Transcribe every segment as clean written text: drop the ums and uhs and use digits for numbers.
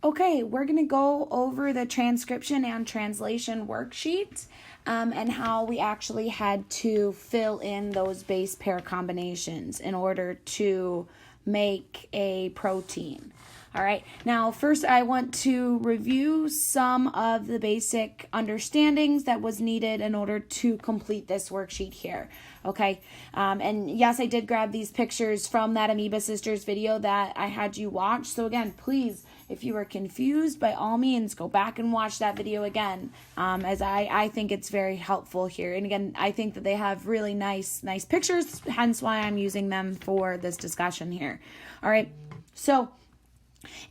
Okay, we're going to go over the transcription and translation worksheet and how we actually had to fill in those base pair combinations in order to make a protein. All right, now first I want to review some of the basic understandings that was needed in order to complete this worksheet here. Okay, and yes, I did grab these pictures from that Amoeba Sisters video that I had you watch. So again, please, if you were confused, by all means, go back and watch that video again, as I think it's very helpful here. And again, I think that they have really nice pictures, hence why I'm using them for this discussion here. All right, so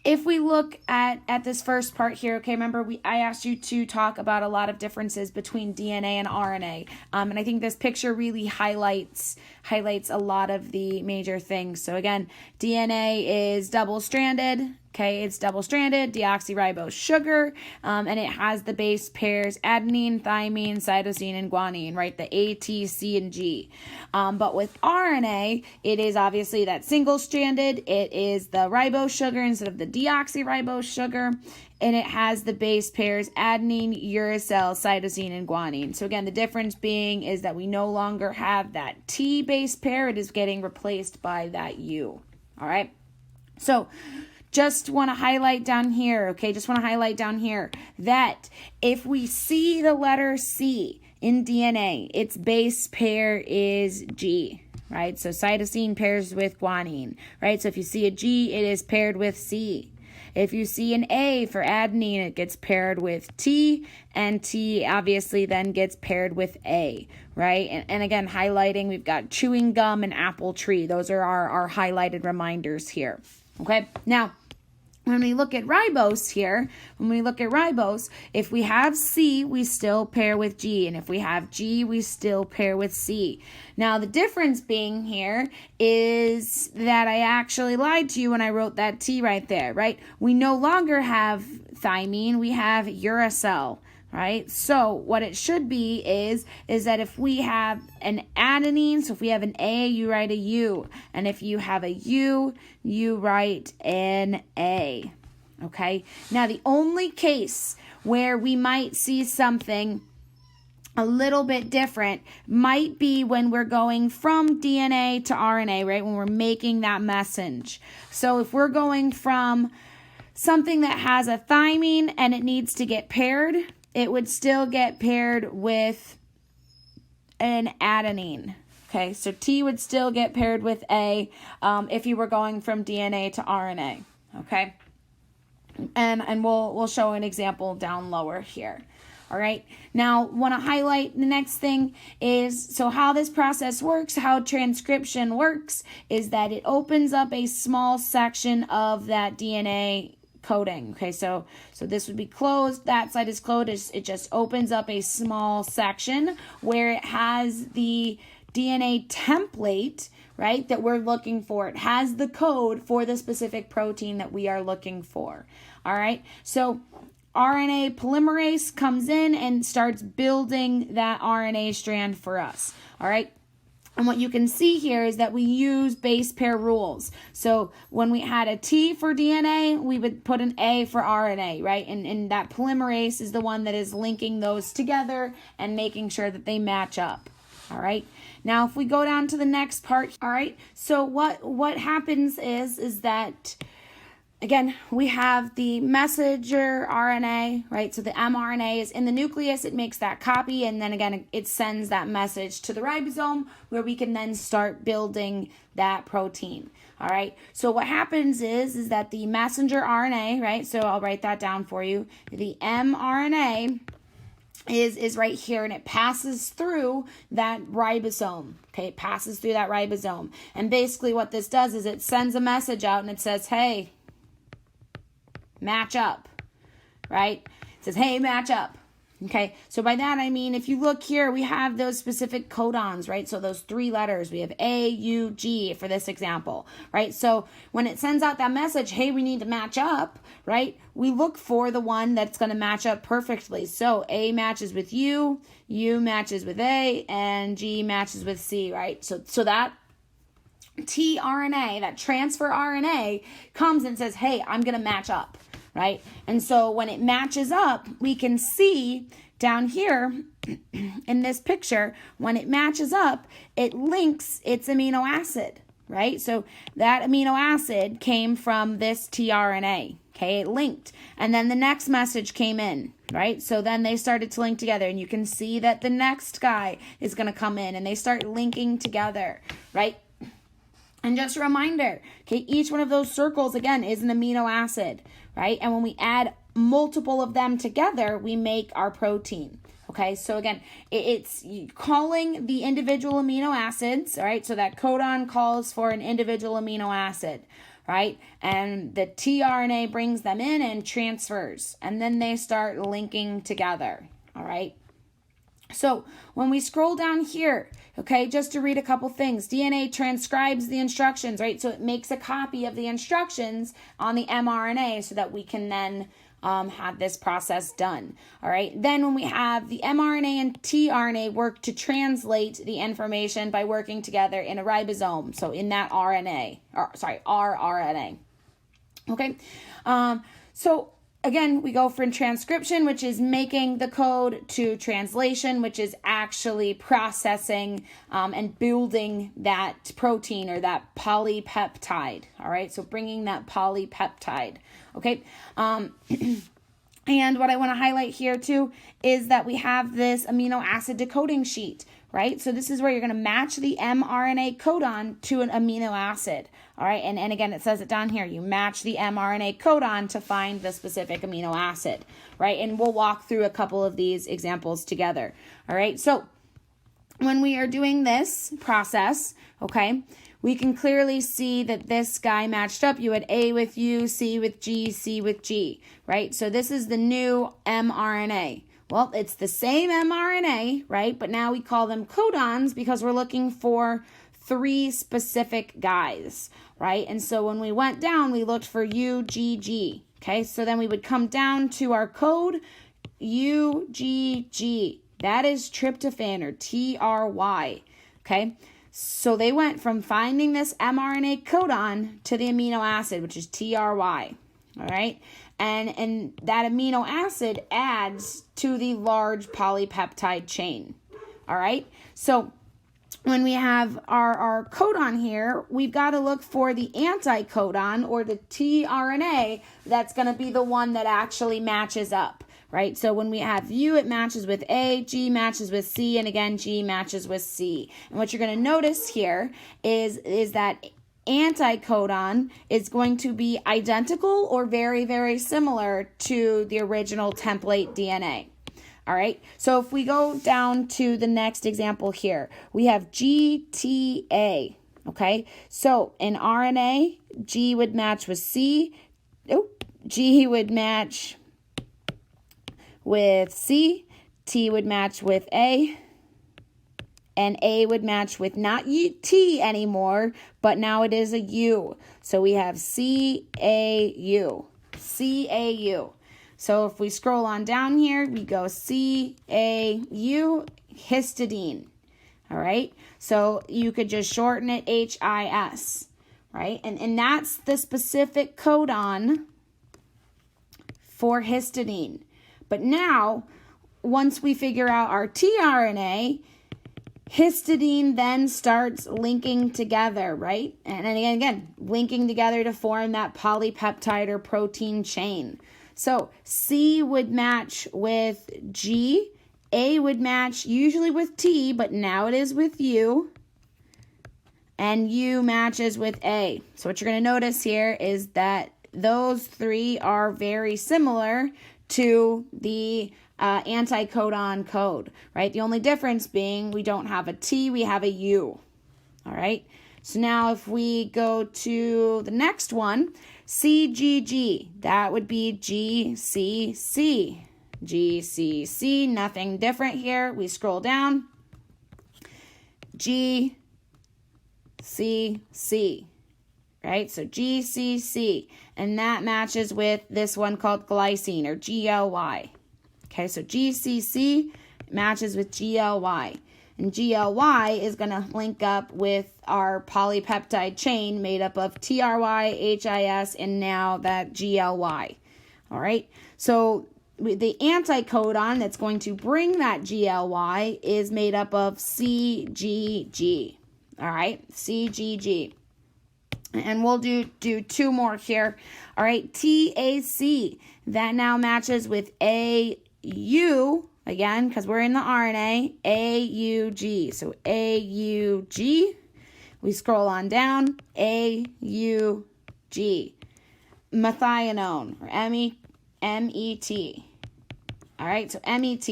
if we look at this first part here, okay, remember I asked you to talk about a lot of differences between DNA and RNA, and I think this picture really highlights a lot of the major things. So again, DNA is double-stranded. Okay, it's double-stranded, deoxyribose sugar, and it has the base pairs adenine, thymine, cytosine, and guanine, right? The A, T, C, and G. But with RNA, it is obviously that single-stranded. It is the ribose sugar instead of the deoxyribose sugar, and it has the base pairs adenine, uracil, cytosine, and guanine. So again, the difference being is that we no longer have that T base pair. It is getting replaced by that U. All right, so just want to highlight down here, okay, that if we see the letter C in DNA, its base pair is G, right? So cytosine pairs with guanine, right? So if you see a G, it is paired with C. If you see an A for adenine, it gets paired with T, and T obviously then gets paired with A, right? And again, highlighting, we've got chewing gum and apple tree. Those are our highlighted reminders here, okay? Now, when we look at ribose here, if we have C, we still pair with G. And if we have G, we still pair with C. Now, the difference being here is that I actually lied to you when I wrote that T right there, right? We no longer have thymine, we have uracil. Right? So what it should be is that if we have an adenine, so if we have an A, you write a U. And if you have a U, you write an A. Okay? Now, the only case where we might see something a little bit different might be when we're going from DNA to RNA, right? When we're making that message. So if we're going from something that has a thymine and it needs to get paired, it would still get paired with an adenine. Okay, so T would still get paired with A if you were going from DNA to RNA. Okay, and we'll show an example down lower here. All right, now want to highlight the next thing is, so how this process works, how transcription works, is that it opens up a small section of that DNA coding. Okay, so this would be closed, that side is closed, it just opens up a small section where it has the DNA template, right, that we're looking for. It has the code for the specific protein that we are looking for. All right, so RNA polymerase comes in and starts building that RNA strand for us. All right. And what you can see here is that we use base pair rules. So when we had a T for DNA, we would put an A for RNA, right? And that polymerase is the one that is linking those together and making sure that they match up. All right. Now, if we go down to the next part, all right. So what happens is that, again, we have the messenger RNA, right? So the mRNA is in the nucleus. It makes that copy, and then again, it sends that message to the ribosome where we can then start building that protein. All right. So what happens is that the messenger RNA, right? So I'll write that down for you. The mRNA is right here, and it passes through that ribosome. Okay, it passes through that ribosome. And basically what this does is it sends a message out and it says, hey, match up, right? It says, hey, match up. Okay, so by that I mean, if you look here, we have those specific codons, right? So those three letters, we have A, U, G for this example, right? So when it sends out that message, hey, we need to match up, right? We look for the one that's going to match up perfectly. So A matches with U, U matches with A, and G matches with C, right? So that tRNA, that transfer RNA, comes and says, hey, I'm going to match up. right? And so when it matches up, we can see down here in this picture, when it matches up, it links its amino acid, right? So that amino acid came from this tRNA, okay? It linked. And then the next message came in, right? So then they started to link together, and you can see that the next guy is going to come in, and they start linking together, right? And just a reminder, okay, each one of those circles, again, is an amino acid, right? And when we add multiple of them together, we make our protein. Okay, so again, it's calling the individual amino acids, all right? So that codon calls for an individual amino acid, right? And the tRNA brings them in and transfers, and then they start linking together, all right? So when we scroll down here, okay, just to read a couple things, DNA transcribes the instructions, right? So it makes a copy of the instructions on the mRNA so that we can then have this process done. All right. Then when we have the mRNA and tRNA work to translate the information by working together in a ribosome. So in that rRNA. Okay. So again, we go from transcription, which is making the code, to translation, which is actually processing and building that protein or that polypeptide. All right, so bringing that polypeptide. Okay, and what I want to highlight here too is that we have this amino acid decoding sheet, right? So this is where you're going to match the mRNA codon to an amino acid. All right, and again, it says it down here. You match the mRNA codon to find the specific amino acid, right? And we'll walk through a couple of these examples together. All right, so when we are doing this process, okay, we can clearly see that this guy matched up. You had A with U, C with G, C with G, right? So this is the new mRNA. Well, it's the same mRNA, right? But now we call them codons because we're looking for 3 specific guys, right? And so when we went down, we looked for UGG, okay? So then we would come down to our code, UGG. That is tryptophan or TRY, okay? So they went from finding this mRNA codon to the amino acid, which is TRY, all right? And that amino acid adds to the large polypeptide chain, all right? So when we have our codon here, we've got to look for the anticodon or the tRNA that's going to be the one that actually matches up, right? So when we have U, it matches with A, G matches with C, and again, G matches with C. And what you're going to notice here is that anticodon is going to be identical or very, very similar to the original template DNA. All right, so if we go down to the next example here, we have GTA, okay? So in RNA, G would match with C, G would match with C, T would match with A, and A would match with not T anymore, but now it is a U. So we have CAU, CAU. So if we scroll on down here, we go CAU, histidine, all right? So you could just shorten it HIS, right? And that's the specific codon for histidine. But now, once we figure out our tRNA, histidine then starts linking together, right? And again, linking together to form that polypeptide or protein chain. So C would match with G, A would match usually with T, but now it is with U, and U matches with A. So what you're going to notice here is that those 3 are very similar to the anticodon code, right? The only difference being we don't have a T, we have a U, all right? So now if we go to the next one, CGG, that would be GCC. GCC, nothing different here. We scroll down. GCC, right? So GCC, and that matches with this one called glycine or GLY. Okay, so GCC matches with GLY. And GLY is going to link up with our polypeptide chain made up of TRY, HIS, and now that GLY. All right, so the anticodon that's going to bring that GLY is made up of CGG. All right, CGG. And we'll do two more here. All right, TAC. That now matches with AU, again, because we're in the RNA, AUG. So AUG. We scroll on down, AUG. Methionine, or MET. All right, so MET.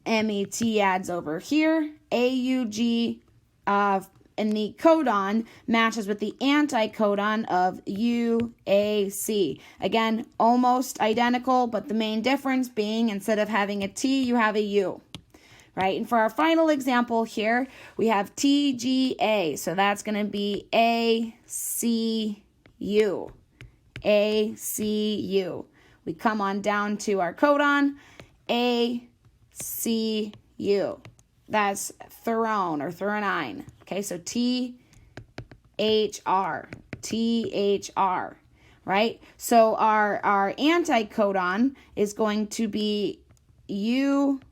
MET adds over here. AUG, and the codon matches with the anticodon of UAC. Again, almost identical, but the main difference being instead of having a T, you have a U. Right? And for our final example here, we have TGA. So that's going to be ACU. ACU. We come on down to our codon, ACU. That's thurone or threonine. Okay, so THR, right? So our anticodon is going to be UGA.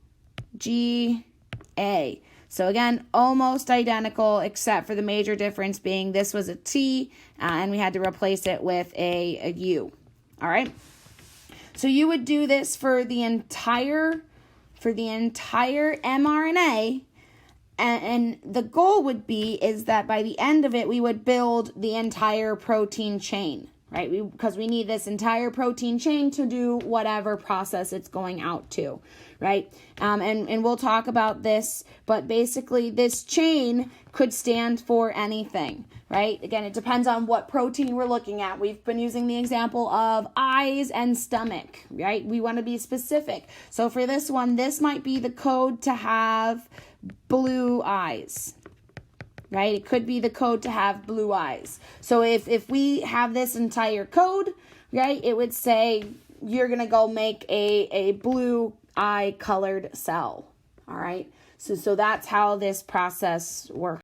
So again, almost identical, except for the major difference being this was a T, and we had to replace it with a U. All right. So you would do this for the entire mRNA. And the goal would be is that by the end of it, we would build the entire protein chain, right? Because we need this entire protein chain to do whatever process it's going out to, right? And we'll talk about this, but basically this chain could stand for anything, right? Again, it depends on what protein we're looking at. We've been using the example of eyes and stomach, right? We want to be specific. So for this one, this might be the code to have blue eyes, right? It could be the code to have blue eyes. So if we have this entire code, right, it would say you're going to go make a blue eye colored cell. All right. So that's how this process works.